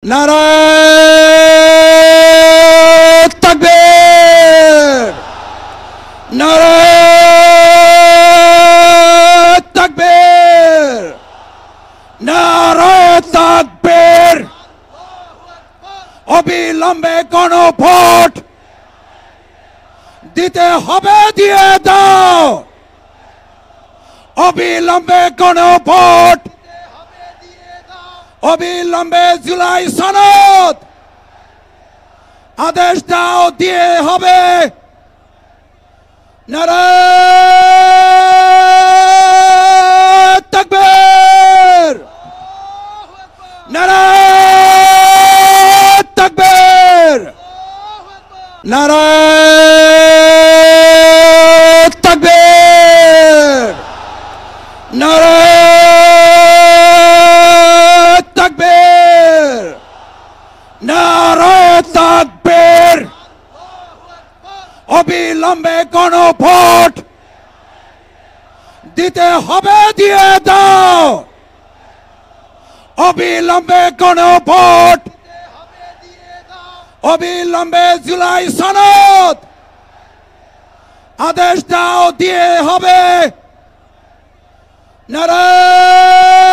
নারায়ে তাকবীর, নারায়ে তাকবীর, নারায়ে তাকবীর। অবিলম্বে গণভোট দিতে হবে, দিয়ে দাও। অবিলম্বে গণভোট, অবিলম্বে জুলাই সনদ আদেশ দাও, দিয়ে হবে। নারায়ে তাকবীর, নারায়ে তাকবীর, নারায়ে তাকবীর, নারায়ে তাকবীর, নারায়ে তাকবীর। অবিলম্বে গণভোট দিতে হবে, দিয়ে দাও। অবিলম্বে গণভোট, অবিলম্বে জুলাই সনদ আদেশ দাও, দিয়ে হবে। নারায়ে